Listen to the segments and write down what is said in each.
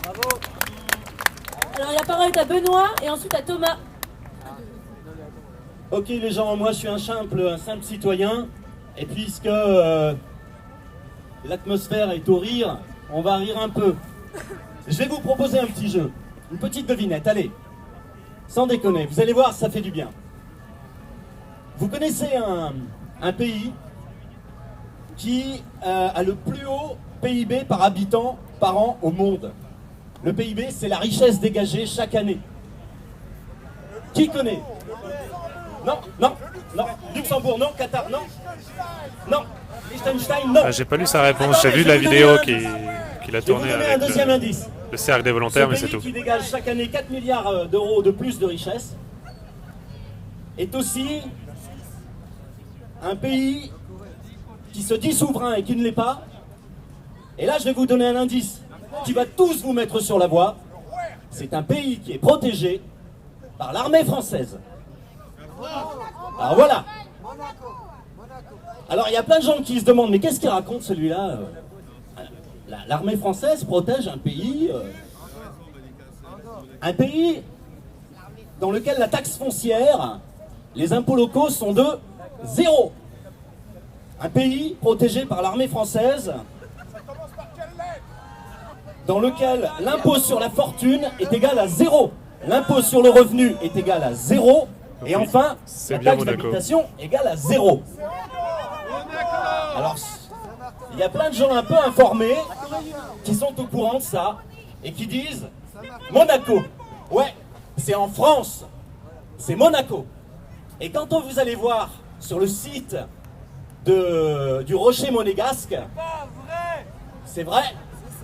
Bravo. Alors la parole est à Benoît et ensuite à Thomas. Ok les gens, moi je suis un simple citoyen, et puisque l'atmosphère est au rire, on va rire un peu. Je vais vous proposer un petit jeu, une petite devinette, allez. Sans déconner, vous allez voir, ça fait du bien. Vous connaissez un pays qui a le plus haut PIB par habitant par an au monde. Le PIB, c'est la richesse dégagée chaque année. Qui connaît? Non, non, non. Luxembourg, non. Qatar, non. Non. Liechtenstein, non. J'ai pas lu sa réponse, j'ai vu la vidéo qu'il a tournée avec un deuxième indice. le cercle des volontaires, mais c'est tout. Ce pays qui dégage chaque année 4 milliards d'euros de plus de richesse est aussi un pays qui se dit souverain et qui ne l'est pas. Et là, je vais vous donner un indice qui va tous vous mettre sur la voie. C'est un pays qui est protégé par l'armée française. Alors voilà. Alors il y a plein de gens qui se demandent, mais qu'est-ce qu'il raconte celui-là? L'armée française protège un pays dans lequel la taxe foncière, les impôts locaux sont de 0. Un pays protégé par l'armée française dans lequel l'impôt sur la fortune est égal à 0. L'impôt sur le revenu est égal à 0. Et enfin, la taxe d'habitation égale à 0. Alors, il y a plein de gens un peu informés qui sont au courant de ça et qui disent Monaco. Ouais, c'est en France. C'est Monaco. Et quand vous allez voir sur le site du Rocher Monégasque, c'est vrai,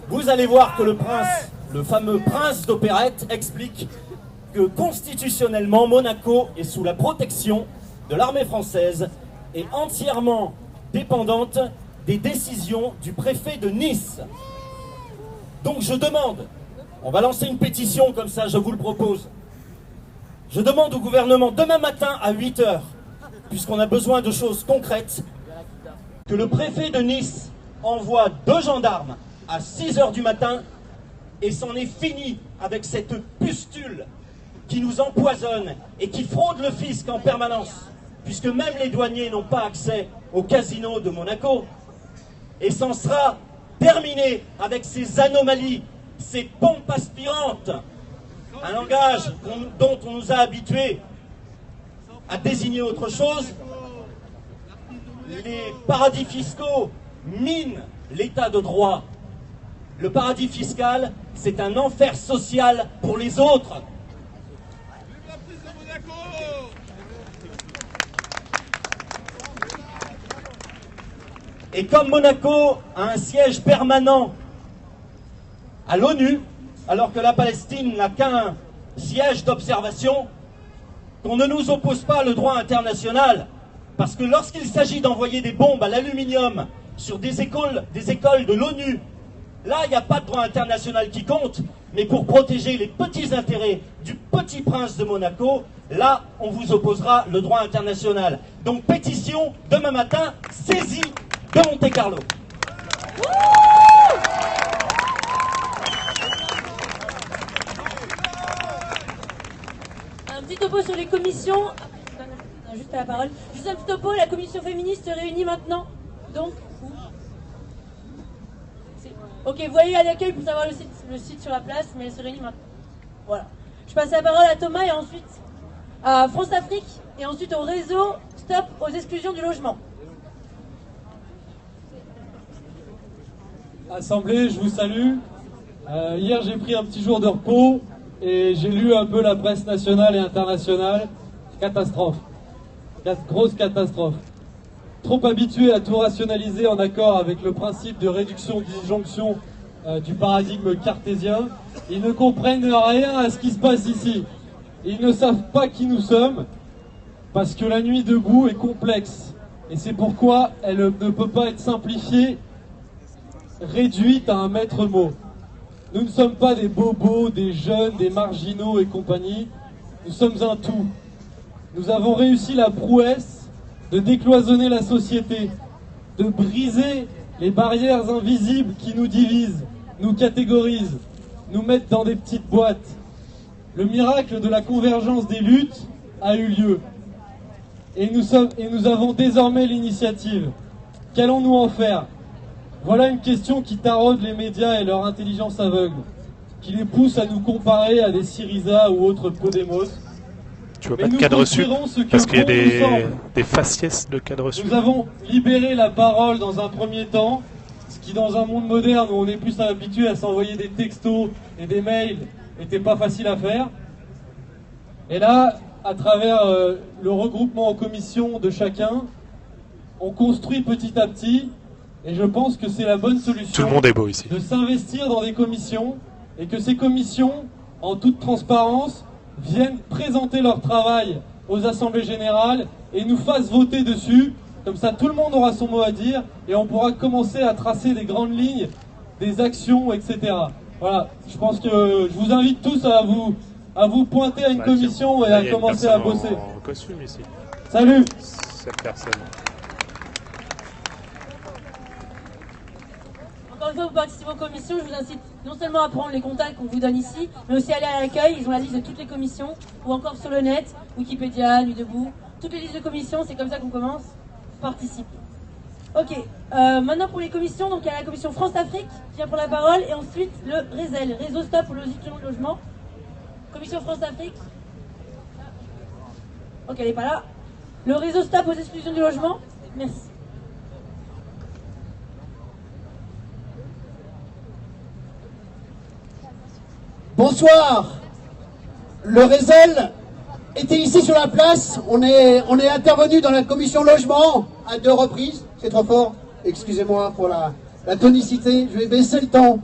vous allez voir que le fameux prince d'opérette explique que constitutionnellement, Monaco est sous la protection de l'armée française et entièrement dépendante des décisions du préfet de Nice. Donc je demande, on va lancer une pétition comme ça, je vous le propose. Je demande au gouvernement demain matin à 8 h, puisqu'on a besoin de choses concrètes, que le préfet de Nice envoie 2 gendarmes à 6 h du matin et c'en est fini avec cette pustule qui nous empoisonne et qui fraude le fisc en permanence, puisque même les douaniers n'ont pas accès au casino de Monaco. Et c'en sera terminé avec ces anomalies, ces pompes aspirantes, un langage dont on nous a habitués à désigner autre chose. Les paradis fiscaux minent l'état de droit. Le paradis fiscal, c'est un enfer social pour les autres. Et comme Monaco a un siège permanent à l'ONU, alors que la Palestine n'a qu'un siège d'observation, qu'on ne nous oppose pas le droit international, parce que lorsqu'il s'agit d'envoyer des bombes à l'aluminium sur des écoles de l'ONU, là il n'y a pas de droit international qui compte, mais pour protéger les petits intérêts du petit prince de Monaco, là on vous opposera le droit international. Donc pétition, demain matin, saisie de Monte-Carlo. Un petit topo sur les commissions. Juste à la parole. Juste un petit topo, la commission féministe se réunit maintenant. Donc, ok, vous voyez à l'accueil pour savoir le site sur la place, mais elle se réunit maintenant. Voilà. Je passe la parole à Thomas et ensuite à France Afrique et ensuite au réseau Stop aux exclusions du logement. Assemblée, je vous salue. Hier, j'ai pris un petit jour de repos et j'ai lu un peu la presse nationale et internationale. Catastrophe. Grosse catastrophe. Trop habitués à tout rationaliser en accord avec le principe de réduction disjonction du paradigme cartésien, ils ne comprennent rien à ce qui se passe ici. Ils ne savent pas qui nous sommes, parce que la nuit debout est complexe. Et c'est pourquoi elle ne peut pas être simplifiée, réduite à un maître mot. Nous ne sommes pas des bobos, des jeunes, des marginaux et compagnie. Nous sommes un tout. Nous avons réussi la prouesse de décloisonner la société, de briser les barrières invisibles qui nous divisent, nous catégorisent, nous mettent dans des petites boîtes. Le miracle de la convergence des luttes a eu lieu. Et nous avons désormais l'initiative. Qu'allons-nous en faire? Voilà une question qui taraude les médias et leur intelligence aveugle, qui les pousse à nous comparer à des Syriza ou autres Podemos. Tu vois pas de cadre reçu parce qu'il y a des faciès de cadre reçu. Nous avons libéré la parole dans un premier temps, ce qui dans un monde moderne où on est plus habitué à s'envoyer des textos et des mails n'était pas facile à faire. Et là, à travers le regroupement en commission de chacun, on construit petit à petit, et je pense que c'est la bonne solution. Tout le monde est beau ici. De s'investir dans des commissions, et que ces commissions, en toute transparence, viennent présenter leur travail aux assemblées générales et nous fassent voter dessus. Comme ça, tout le monde aura son mot à dire et on pourra commencer à tracer des grandes lignes, des actions, etc. Voilà, je pense que je vous invite tous à vous pointer à une commission et à commencer à bosser. En costume ici. Salut. Cette personne. Encore une fois, vous participez aux commissions, je vous incite non seulement à prendre les contacts qu'on vous donne ici, mais aussi à aller à l'accueil, ils ont la liste de toutes les commissions, ou encore sur le net, Wikipédia, Nuit debout, toutes les listes de commissions, c'est comme ça qu'on commence, participe. Ok, maintenant pour les commissions, donc il y a la commission France-Afrique qui vient pour la parole, et ensuite le RESEL, Réseau Stop aux Exclusions de Logement. Commission France-Afrique. Ok, elle n'est pas là. Le Réseau Stop aux Exclusions du Logement, merci. Bonsoir. Le RESEL était ici sur la place. On est intervenu dans la commission logement à 2 reprises. C'est trop fort. Excusez-moi pour la tonicité. Je vais baisser le ton.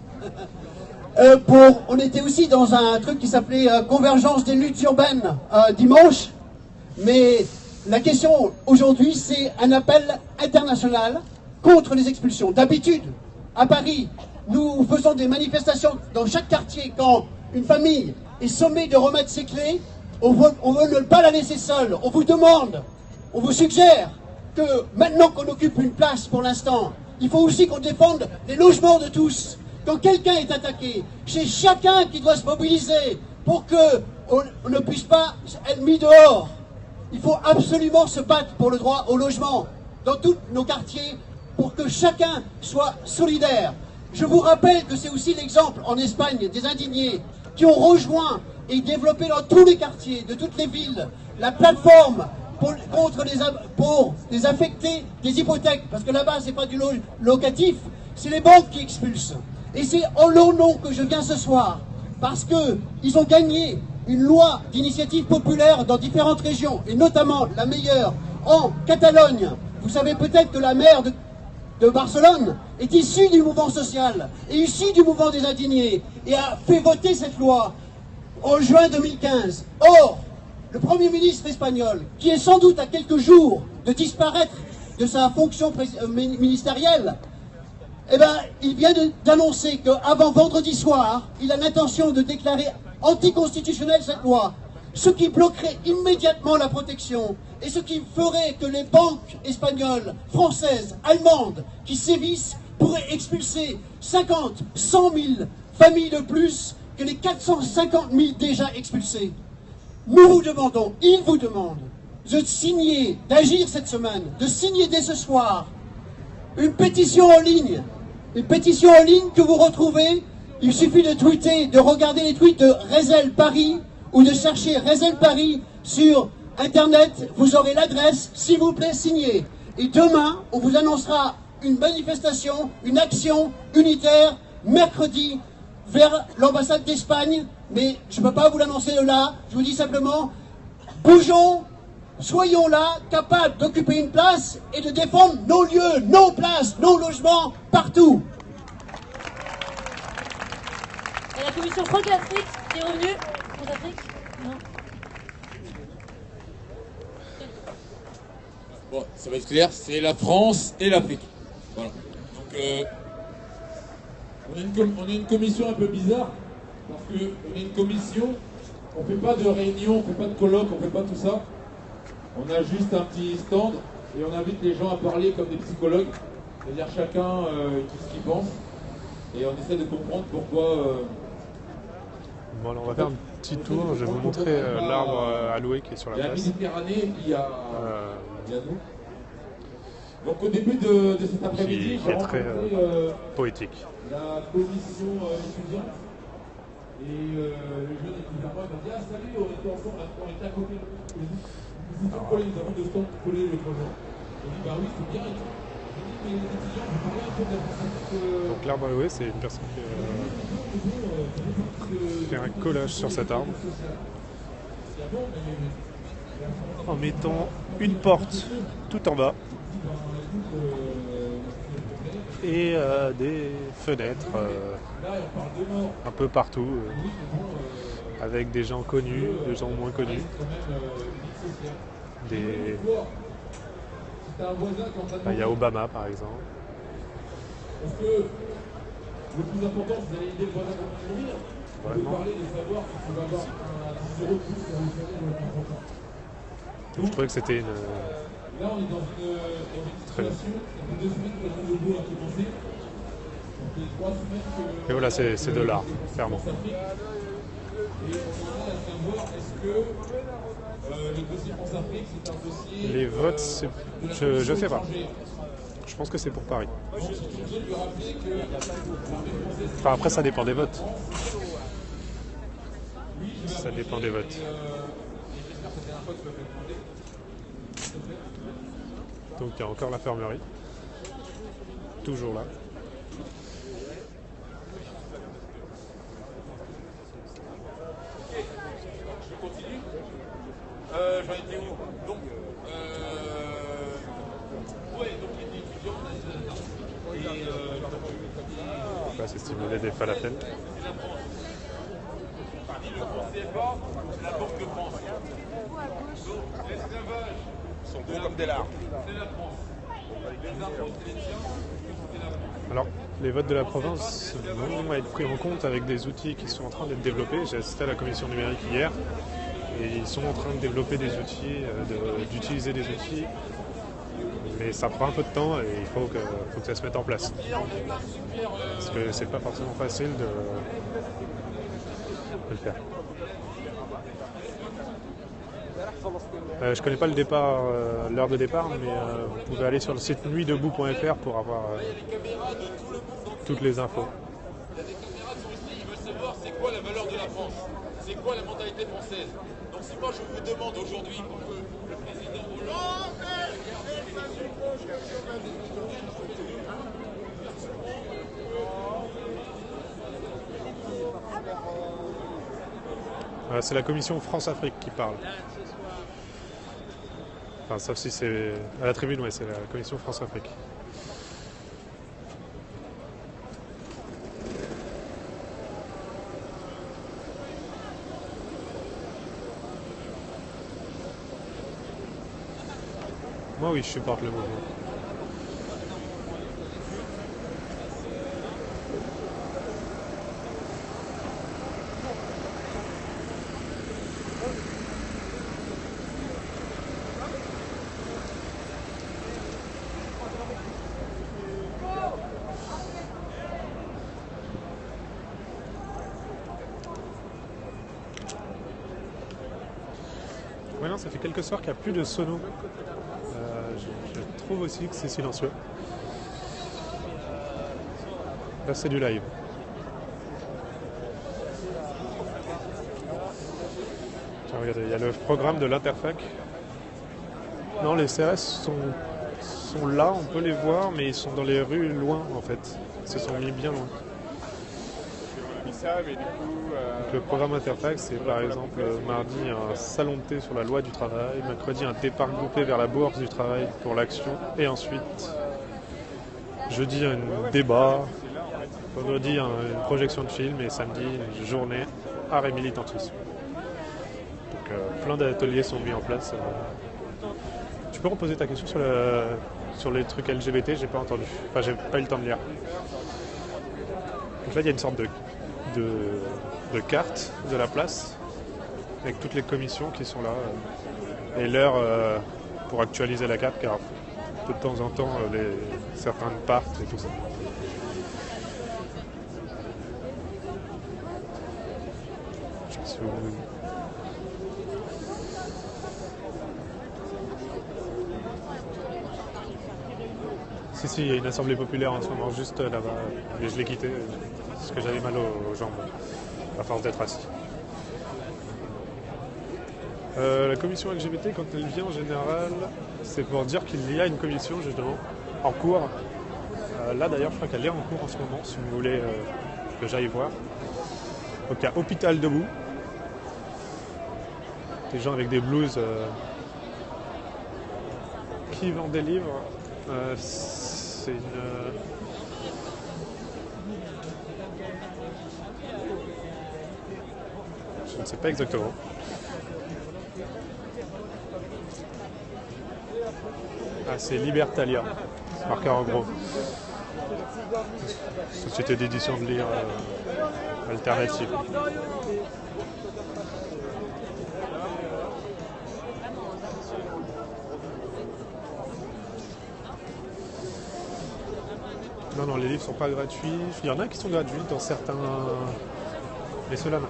On était aussi dans un truc qui s'appelait Convergence des luttes urbaines dimanche. Mais la question aujourd'hui, c'est un appel international contre les expulsions. D'habitude, à Paris, nous faisons des manifestations dans chaque quartier quand une famille est sommée de remettre ses clés. On veut ne pas la laisser seule. On vous demande, on vous suggère que maintenant qu'on occupe une place pour l'instant, il faut aussi qu'on défende les logements de tous. Quand quelqu'un est attaqué, c'est chacun qui doit se mobiliser pour qu'on ne puisse pas être mis dehors. Il faut absolument se battre pour le droit au logement dans tous nos quartiers pour que chacun soit solidaire. Je vous rappelle que c'est aussi l'exemple en Espagne des indignés qui ont rejoint et développé dans tous les quartiers de toutes les villes la plateforme pour les affectés des hypothèques. Parce que là-bas, c'est pas du locatif, c'est les banques qui expulsent. Et c'est en leur nom que je viens ce soir, parce qu'ils ont gagné une loi d'initiative populaire dans différentes régions, et notamment la meilleure en Catalogne. Vous savez peut-être que la maire de Barcelone est issue du mouvement social, et issue du mouvement des indignés, et a fait voter cette loi en juin 2015. Or, le Premier ministre espagnol, qui est sans doute à quelques jours de disparaître de sa fonction ministérielle, eh ben, il vient d'annoncer qu'avant vendredi soir, il a l'intention de déclarer anticonstitutionnelle cette loi, ce qui bloquerait immédiatement la protection et ce qui ferait que les banques espagnoles, françaises, allemandes qui sévissent pourraient expulser 50, 100 000 familles de plus que les 450 000 déjà expulsées. Nous vous demandons, ils vous demandent, de signer, d'agir cette semaine, de signer dès ce soir une pétition en ligne. Une pétition en ligne que vous retrouvez, il suffit de tweeter, de regarder les tweets de RESEL Paris ou de chercher RESEL Paris sur Internet, vous aurez l'adresse, s'il vous plaît, signez. Et demain, on vous annoncera une manifestation, une action unitaire, mercredi, vers l'ambassade d'Espagne, mais je ne peux pas vous l'annoncer de là, je vous dis simplement, bougeons, soyons là, capables d'occuper une place et de défendre nos lieux, nos places, nos logements, partout. Et la commission France-Afrique qui est revenue. France-Afrique ? Non. Bon, ça va être clair, c'est la France et l'Afrique. Voilà. Donc, on a une commission un peu bizarre, parce qu'on est une commission, on ne fait pas de réunion, on ne fait pas de colloque, on ne fait pas tout ça. On a juste un petit stand et on invite les gens à parler comme des psychologues, c'est-à-dire chacun dit ce qu'il pense. Et on essaie de comprendre pourquoi... Bon, alors on va faire un petit tour. Je vais vous montrer l'arbre à louer qui est sur la il y a la place. Méditerranée, il y a nous. Donc au début de cet après-midi, qui est très poétique. La commission étudiante et le jeune étudiant m'a dit ah salut, on était ensemble, on était à côté. Nous avons de temps collé le projet. On dit bah oui c'est bien et tout. Mais les étudiants, vous parlez un peu de la personne. Donc l'arbre à louer, c'est une personne qui fait un collage sur cet arbre en mettant une porte tout en bas et des fenêtres un peu partout avec des gens connus, des gens moins connus, il y a Obama par exemple. Parce que le plus important, c'est d'aller aider le voisin pour mourir. On peut parler de savoir si tu vas avoir un 10 € de plus pour vous faire le plus important. Donc je trouvais que c'était une... Là, on est dans une situation, ça fait 2 semaines que le boulot a commencé. Donc les 3 semaines que... Et voilà, c'est de l'art, clairement. Et on en est à savoir, est-ce que le dossier France-Afrique, c'est un dossier... Les votes, je sais pas. Je pense que c'est pour Paris. Enfin, après, ça dépend des votes. Ça dépend des votes. Donc, il y a encore l'infirmerie. Toujours là. Je continue. J'en étais où? Donc, donc les étudiants, Là, c'est stimuler des falafels. la Banque de France. Donc, l'esclavage sont gros comme des larves. C'est la France. Les impôts, c'est les tiens. Alors, les votes de la province vont être pris en compte avec des outils qui sont en train d'être développés. J'ai assisté à la commission numérique hier et ils sont en train de développer des outils, d'utiliser des outils. Mais ça prend un peu de temps et il faut que ça se mette en place. Parce que c'est pas forcément facile de le faire. Je connais pas le départ, l'heure de départ, mais vous pouvez aller sur le site nuitdebout.fr pour avoir toutes les infos. Il y a des caméras qui sont ici, ils veulent savoir c'est quoi la valeur de la France, c'est quoi la mentalité française. Donc si moi je vous demande aujourd'hui pour que le président Hollande... C'est la commission France-Afrique qui parle. Enfin, sauf si c'est à la tribune, ouais, c'est la commission France-Afrique. Moi, oui, je supporte le mouvement. Maintenant, ça fait quelques soirs qu'il n'y a plus de sono. Je trouve aussi que c'est silencieux. Là, c'est du live. Tiens, regardez, il y a le programme de l'Interfac. Non, les CRS sont là, on peut les voir, mais ils sont dans les rues loin, en fait. Ils se sont mis bien loin. Donc, le programme Interfac, c'est par exemple mardi un salon de thé sur la loi du travail, mercredi un départ groupé vers la bourse du travail pour l'action, et ensuite jeudi un débat, vendredi une projection de film, et samedi une journée art et militantisme. Donc plein d'ateliers sont mis en place. Tu peux reposer ta question sur les trucs LGBT, j'ai pas entendu, enfin j'ai pas eu le temps de lire. Donc là il y a une sorte de carte de la place avec toutes les commissions qui sont là et l'heure pour actualiser la carte car de temps en temps certains partent et tout ça. Si vous... Si, il y a une assemblée populaire en ce moment, juste là-bas. Mais je l'ai quitté parce que j'avais mal aux jambes, à force d'être assis. La commission LGBT, quand elle vient en général, c'est pour dire qu'il y a une commission justement en cours. Là d'ailleurs, je crois qu'elle est en cours en ce moment, si vous voulez que j'aille voir. Donc il y a Hôpital Debout. Des gens avec des blouses qui vendent des livres. C'est une... Je ne sais pas exactement. Ah, c'est Libertalia. C'est marqué en gros. Société d'édition de livres alternative. Non, les livres sont pas gratuits. Il y en a qui sont gratuits dans certains... Mais ceux-là, non.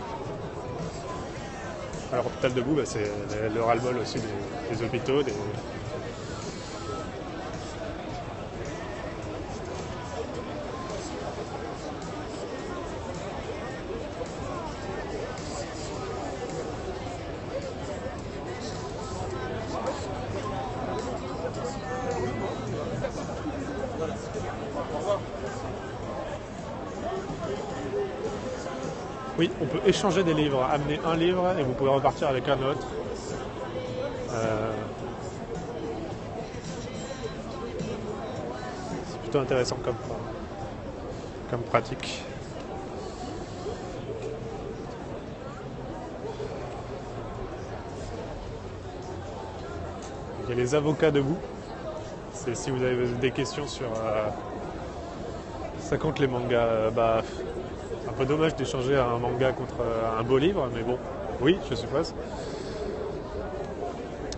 Alors, Hôpital Debout, c'est le ras-le-bol aussi des hôpitaux, des... Oui, on peut échanger des livres, amener un livre et vous pouvez repartir avec un autre. C'est plutôt intéressant comme pratique. Il y a les avocats debout. C'est si vous avez des questions sur... ça compte les mangas. Un peu dommage d'échanger un manga contre un beau livre, mais bon, oui, je suppose.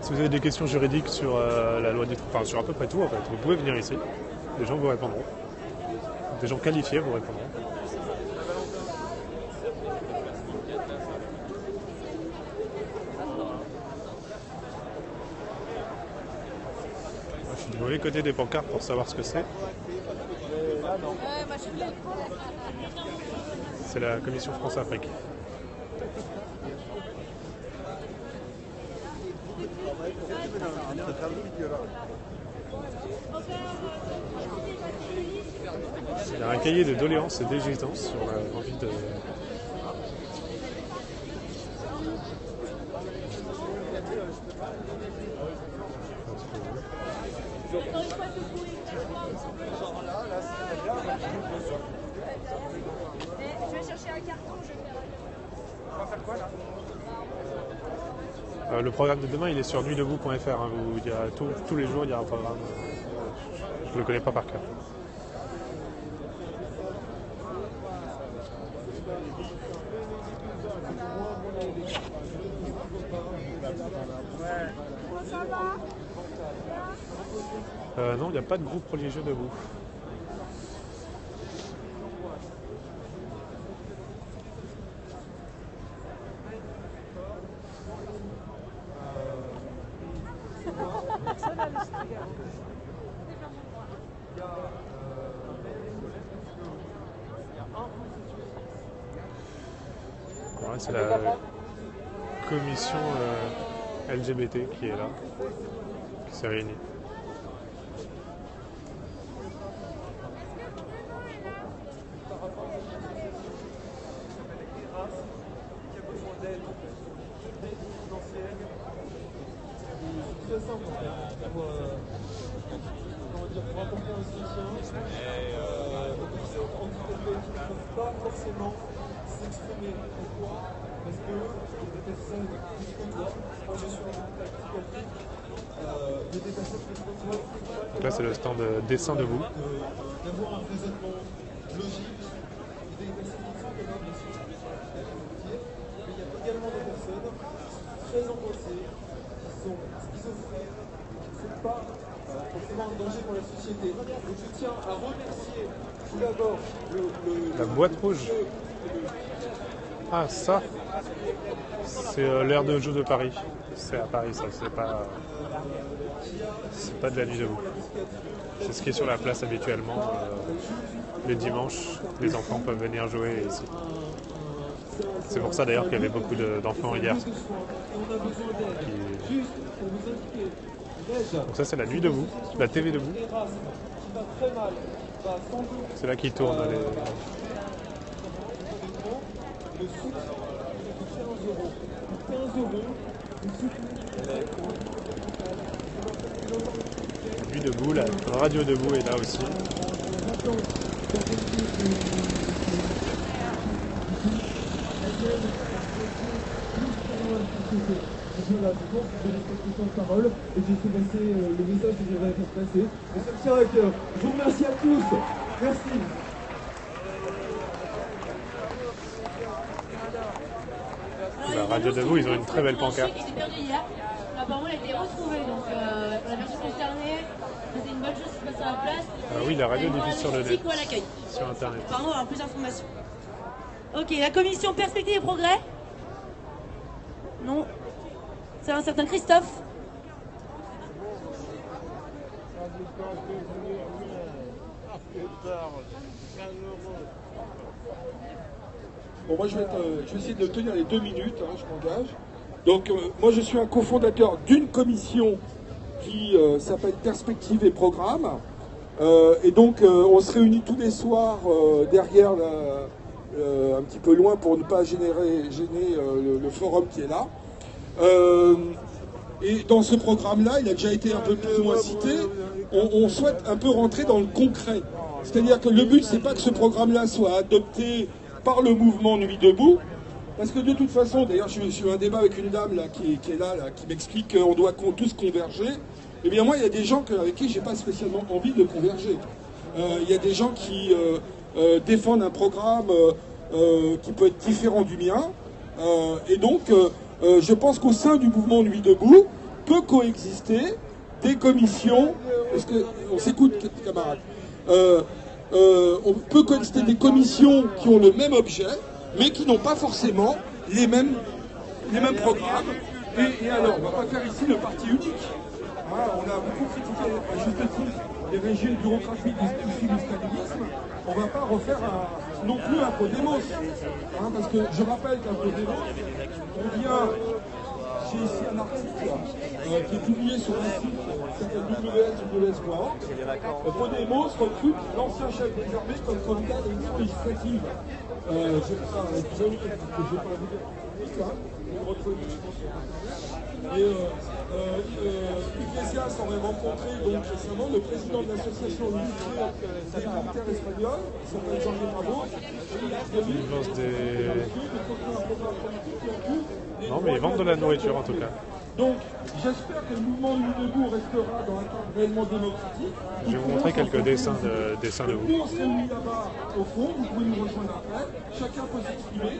Si vous avez des questions juridiques sur la loi du travail, enfin sur à peu près tout en fait, vous pouvez venir ici. Les gens vous répondront. Des gens qualifiés vous répondront. Moi, je suis du mauvais côté des pancartes pour savoir ce que c'est. C'est la commission France-Afrique. Il y a un cahier de doléances et d'exigences sur l'envie de... Je vais chercher un carton, je vais faire. On va faire quoi là? Le programme de demain, il est sur nuitdebout.fr. Hein, tous les jours, il y a un programme. Je ne le connais pas par cœur. Non, il n'y a pas de groupe religieux debout. Voilà, c'est la commission LGBT qui est là, qui s'est réunie. Pas forcément s'exprimer. Pourquoi? Parce que des personnes qui comme moi, moi je suis en des personnes qui Donc là c'est le stand dessin debout. d'avoir un raisonnement logique, des personnes qui sont capables de se dire, mais il y a également des personnes qui sont très angoissées, qui sont schizophrènes, qui ne sont pas forcément un danger pour la société. Donc je tiens à remercier tout d'abord la boîte rouge. Ah, ça, c'est l'aire de jeu de Paris. C'est à Paris, ça. C'est pas de la nuit debout. C'est ce qui est sur la place habituellement. Les dimanches, les enfants peuvent venir jouer ici. C'est pour ça d'ailleurs qu'il y avait beaucoup d'enfants hier. Donc ça, c'est la nuit debout, la TV debout. C'est là qu'ils tournent les... La nuit debout, la radio debout est là aussi. Parole et j'ai fait passer le message que j'aimerais faire passer. Et ça me tient à cœur. Je vous remercie à tous. Merci. La radio debout, ils ont une très belle pancarte. Qui s'est perdu hier. Apparemment, elle a été retrouvée. Donc, pour la personne concernée, c'est une bonne chose qui se passe à la place. Ah oui, la radio diffuse sur le net, Ou à l'accueil. sur Internet. Apparemment, on va avoir plus d'informations. Ok, la commission Perspective et Progrès. Non. C'est un certain Christophe. Bon, moi je vais essayer de tenir les 2 minutes, hein, je m'engage. Donc moi je suis un cofondateur d'une commission qui s'appelle Perspective et Programme. Et donc on se réunit tous les soirs derrière, un petit peu loin pour ne pas gêner le forum qui est là. Et dans ce programme-là, il a déjà été un peu plus ou moins cité, on souhaite un peu rentrer dans le concret. C'est-à-dire que le but, c'est pas que ce programme-là soit adopté par le mouvement Nuit debout, parce que de toute façon, d'ailleurs, je suis un débat avec une dame là, qui est là, qui m'explique qu'on doit tous converger. Eh bien moi, il y a des gens avec qui j'ai pas spécialement envie de converger. Il y a des gens qui défendent un programme qui peut être différent du mien, et donc je pense qu'au sein du mouvement Nuit debout peut coexister des commissions. Est-ce qu'on s'écoute, camarades? On peut coexister des commissions qui ont le même objet, mais qui n'ont pas forcément les mêmes programmes. Et alors, on ne va pas faire ici le parti unique. Hein, on a beaucoup critiqué à juste titre les régimes bureaucratiques du stalinisme. On ne va pas refaire non plus un Podemos. Hein, parce que je rappelle qu'un Podemos, on vient... J'ai ici un article qui est publié sur un site qui s'appelle www.org. Podemos recrute l'ancien chef des armées comme candidat à l'élection législative. J'ai pas un épisode que je ne vais pas vous dire. Et Iglesias aurait rencontré donc récemment le président de l'association militaire des militaires espagnols, qui s'appelle Jorge Bravo. Ils lancent Non, mais ils vendent de la nourriture en tout cas. Donc, j'espère que le mouvement Nuit debout restera dans un cadre réellement démocratique. Je vais vous montrer quelques dessins de vous. Nous, on se réunit là-bas au fond, vous pouvez nous rejoindre après. Chacun peut s'exprimer.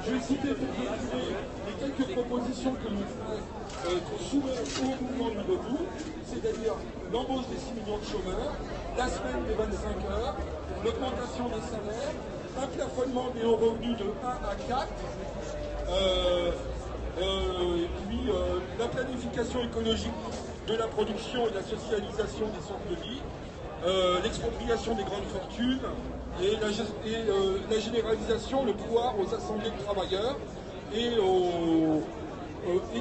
Je vais citer pour résumer les quelques propositions que nous soumet au mouvement Nuit debout, c'est-à-dire l'embauche des 6 millions de chômeurs, la semaine des 25 heures, l'augmentation des salaires, un plafonnement des hauts revenus de 1 à 4, et puis la planification écologique de la production et de la socialisation des centres de vie, l'expropriation des grandes fortunes et la généralisation, le pouvoir aux assemblées de travailleurs et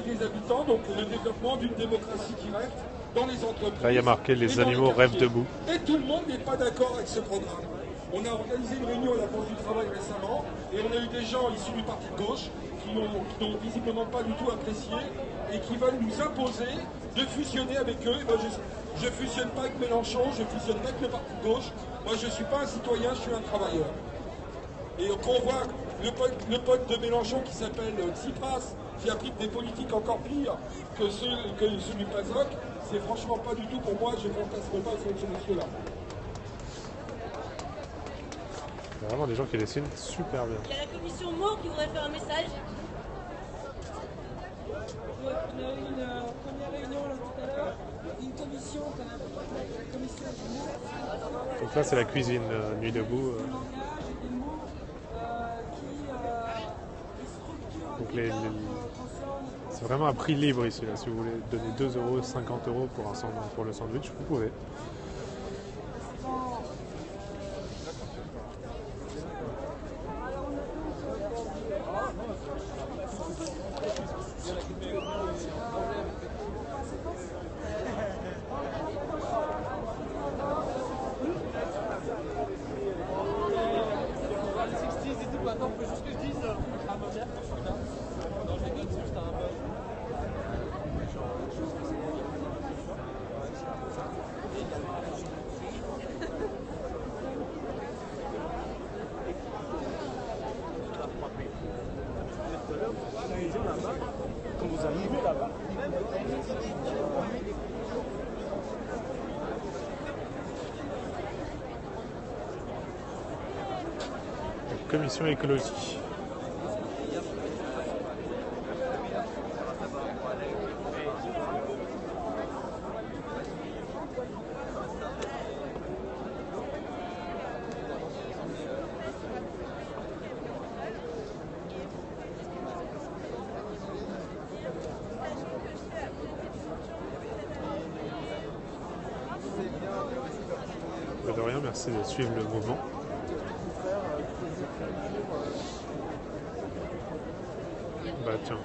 des habitants, donc le développement d'une démocratie directe dans les entreprises. Là, il y a marqué « Les animaux rêvent debout ». Et tout le monde n'est pas d'accord avec ce programme. On a organisé une réunion à la Banque du Travail récemment et on a eu des gens issus du parti de gauche qui n'ont visiblement pas du tout apprécié et qui veulent nous imposer de fusionner avec eux. Moi, je ne fusionne pas avec Mélenchon, je ne fusionne pas avec le parti de gauche. Moi, je ne suis pas un citoyen, je suis un travailleur. Et quand on voit le pote de Mélenchon qui s'appelle Tsipras, qui applique des politiques encore pires que celui de PASOK, c'est franchement pas du tout pour moi, je ne fantasme pas sur ce monsieur-là. Il y a vraiment des gens qui dessinent super bien. Il y a la commission Moore qui voudrait faire un message. On a eu une première réunion là tout à l'heure, une commission quand même, la commission du Donc là, c'est la cuisine Nuit debout. langage et des mots qui Donc c'est vraiment à prix libre ici. Là. Si vous voulez donner 2 €, 50 € pour le sandwich, vous pouvez. Commission écologie. De rien, merci de suivre le mouvement. Bah tiens.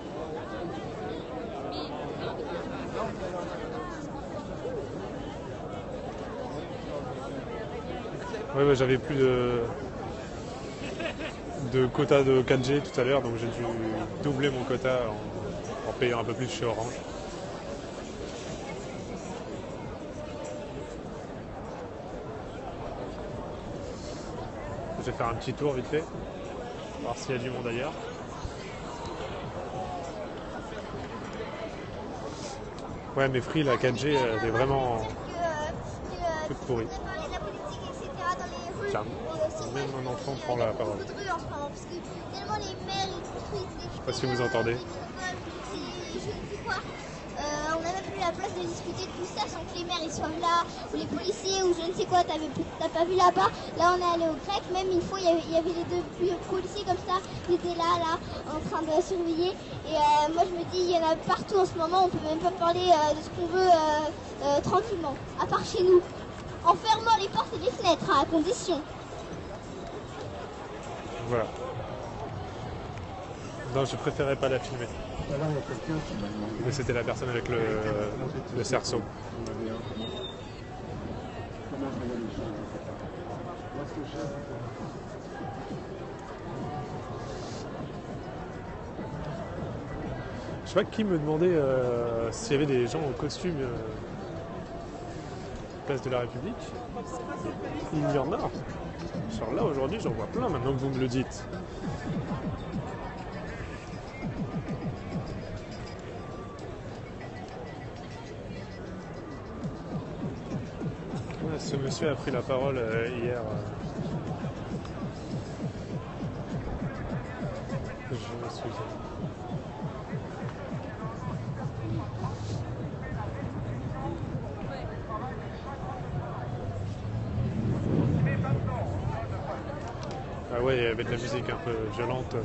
Ouais, bah, j'avais plus de quota de 4G tout à l'heure, donc j'ai dû doubler mon quota en payant un peu plus chez Orange. Je vais faire un petit tour vite fait, voir s'il y a du monde ailleurs. Ouais, mais Free, la 4G, elle est vraiment toute pourrie. Tiens, même un enfant prend la parole. Je sais pas si vous entendez. On n'a même plus la place de discuter de tout ça sans que les maires ils soient là, ou les policiers, ou je ne sais quoi, t'as pas vu là-bas. Là on est allé au grec, même une fois il y avait les deux policiers comme ça, qui étaient là, en train de surveiller. Et moi je me dis, il y en a partout en ce moment, on peut même pas parler de ce qu'on veut tranquillement, à part chez nous. En fermant les portes et les fenêtres, à condition. Voilà. Non, je préférais pas la filmer. Mais c'était la personne avec le cerceau. Je sais pas qui me demandait s'il y avait des gens en costume place de la République. Il y en a. Genre là aujourd'hui j'en vois plein maintenant que vous me le dites. Ouais, ce monsieur a pris la parole hier. Je m'excuse. Ah ouais, il y avait de la musique un peu violente.